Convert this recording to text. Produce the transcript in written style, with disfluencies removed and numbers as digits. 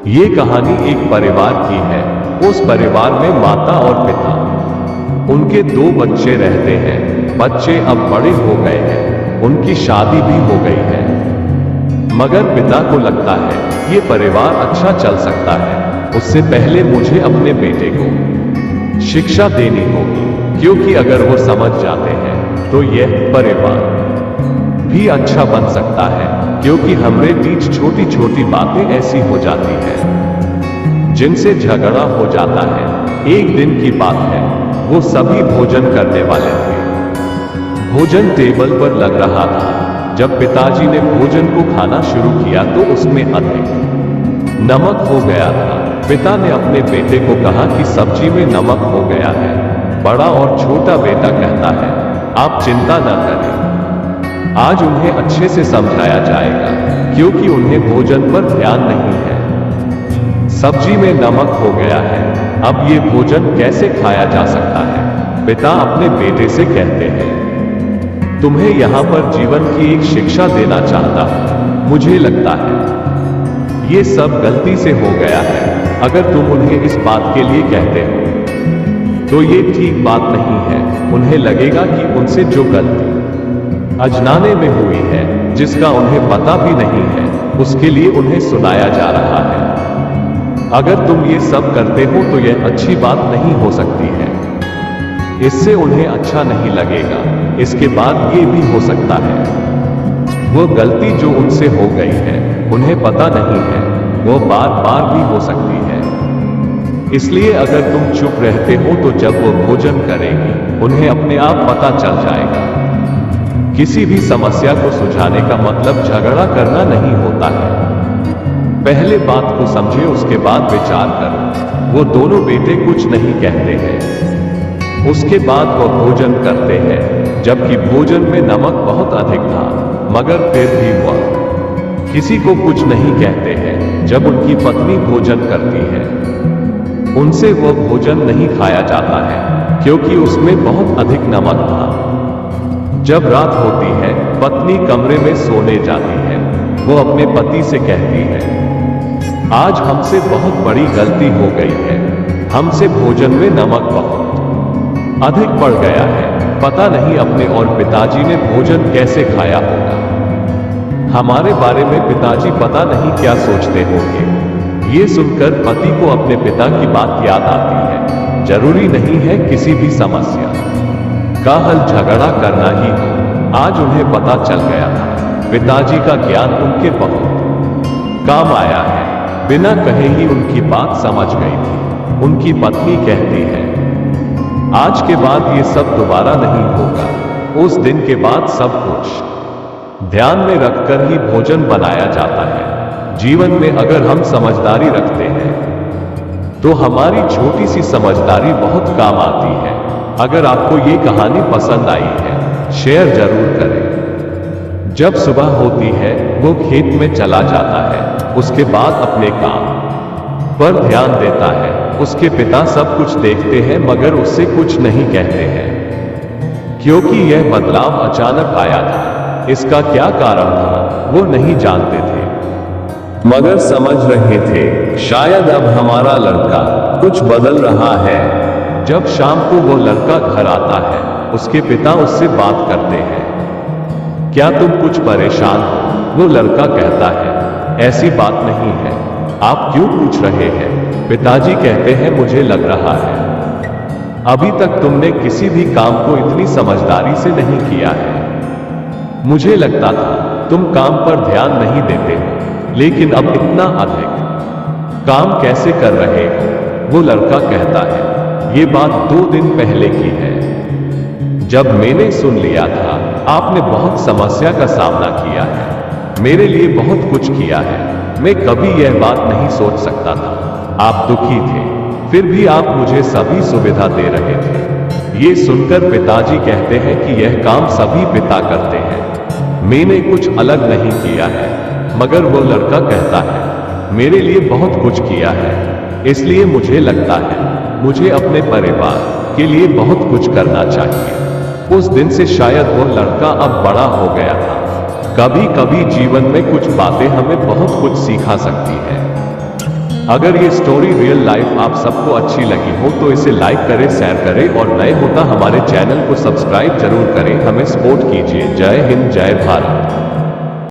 ये कहानी एक परिवार की है। उस परिवार में माता और पिता, उनके दो बच्चे रहते हैं। बच्चे अब बड़े हो गए हैं, उनकी शादी भी हो गई है। मगर पिता को लगता है ये परिवार अच्छा चल सकता है, उससे पहले मुझे अपने बेटे को शिक्षा देनी होगी, क्योंकि अगर वो समझ जाते हैं तो यह परिवार भी अच्छा बन सकता है। क्योंकि हमारे बीच छोटी छोटी बातें ऐसी हो जाती हैं जिनसे झगड़ा हो जाता है। एक दिन की बात है, वो सभी भोजन करने वाले थे। भोजन टेबल पर लग रहा था। जब पिताजी ने भोजन को खाना शुरू किया तो उसमें अधिक नमक हो गया था। पिता ने अपने बेटे को कहा कि सब्जी में नमक हो गया है। बड़ा और छोटा बेटा कहता है, आप चिंता न करें, आज उन्हें अच्छे से समझाया जाएगा, क्योंकि उन्हें भोजन पर ध्यान नहीं है। सब्जी में नमक हो गया है, अब ये भोजन कैसे खाया जा सकता है? पिता अपने बेटे से कहते हैं, तुम्हें यहां पर जीवन की एक शिक्षा देना चाहता हूं। मुझे लगता है ये सब गलती से हो गया है। अगर तुम उन्हें इस बात के लिए कहते हो तो ये ठीक बात नहीं है। उन्हें लगेगा कि उनसे जो गलती अजनाने में हुई है, जिसका उन्हें पता भी नहीं है, उसके लिए उन्हें सुनाया जा रहा है। अगर तुम ये सब करते हो तो यह अच्छी बात नहीं हो सकती है। इससे उन्हें अच्छा नहीं लगेगा। इसके बाद ये भी हो सकता है वो गलती जो उनसे हो गई है उन्हें पता नहीं है, वो बार बार भी हो सकती है। इसलिए अगर तुम चुप रहते हो तो जब वो भोजन करेगी उन्हें अपने आप पता चल जाएगा। किसी भी समस्या को सुलझाने का मतलब झगड़ा करना नहीं होता है। पहले बात को समझे, उसके बाद विचार करो। वो दोनों बेटे कुछ नहीं कहते हैं। उसके बाद वो भोजन करते हैं, जबकि भोजन में नमक बहुत अधिक था, मगर फिर भी वह किसी को कुछ नहीं कहते हैं। जब उनकी पत्नी भोजन करती है, उनसे वो भोजन नहीं खाया जाता है, क्योंकि उसमें बहुत अधिक नमक था। जब रात होती है, पत्नी कमरे में सोने जाती है। वो अपने पति से कहती है, आज हमसे बहुत बड़ी गलती हो गई है। हमसे भोजन में नमक बहुत अधिक पड़ गया है। पता नहीं अपने और पिताजी ने भोजन कैसे खाया होगा। हमारे बारे में पिताजी पता नहीं क्या सोचते होंगे। ये सुनकर पति को अपने पिता की बात याद आती है। जरूरी नहीं है किसी भी समस्या का हल झगड़ा करना ही हो। आज उन्हें पता चल गया था, पिताजी का ज्ञान उनके बहुत काम आया है। बिना कहे ही उनकी बात समझ गई थी। उनकी पत्नी कहती है, आज के बाद ये सब दोबारा नहीं होगा। उस दिन के बाद सब कुछ ध्यान में रखकर ही भोजन बनाया जाता है। जीवन में अगर हम समझदारी रखते हैं तो हमारी छोटी सी समझदारी बहुत काम आती है। अगर आपको ये कहानी पसंद आई है, शेयर जरूर करें। जब सुबह होती है, वो खेत में चला जाता है। उसके बाद अपने काम पर ध्यान देता है। उसके पिता सब कुछ देखते हैं, मगर उससे कुछ नहीं कहते हैं, क्योंकि यह बदलाव अचानक आया था। इसका क्या कारण था वो नहीं जानते थे, मगर समझ रहे थे, शायद अब हमारा लड़का कुछ बदल रहा है। जब शाम को वो लड़का घर आता है, उसके पिता उससे बात करते हैं, क्या तुम कुछ परेशान हो? वो लड़का कहता है, ऐसी बात नहीं है, आप क्यों पूछ रहे हैं? पिताजी कहते हैं, मुझे लग रहा है अभी तक तुमने किसी भी काम को इतनी समझदारी से नहीं किया है। मुझे लगता था तुम काम पर ध्यान नहीं देते हो, लेकिन अब इतना अधिक काम कैसे कर रहे हो? वो लड़का कहता है, ये बात 2 दिन पहले की है। जब मैंने सुन लिया था, आपने बहुत समस्या का सामना किया है, मेरे लिए बहुत कुछ किया है। मैं कभी यह बात नहीं सोच सकता था। आप दुखी थे, फिर भी आप मुझे सभी सुविधा दे रहे थे। ये सुनकर पिताजी कहते हैं कि यह काम सभी पिता करते हैं, मैंने कुछ अलग नहीं किया है। मगर वो लड़का कहता है, मेरे लिए बहुत कुछ किया है, इसलिए मुझे लगता है मुझे अपने परिवार के लिए बहुत कुछ करना चाहिए। उस दिन से शायद वो लड़का अब बड़ा हो गया था। कभी कभी जीवन में कुछ बातें हमें बहुत कुछ सिखा सकती है। अगर ये स्टोरी रियल लाइफ आप सबको अच्छी लगी हो तो इसे लाइक करें, शेयर करें और नए होता हमारे चैनल को सब्सक्राइब जरूर करें, हमें सपोर्ट कीजिए। जय हिंद, जय भारत।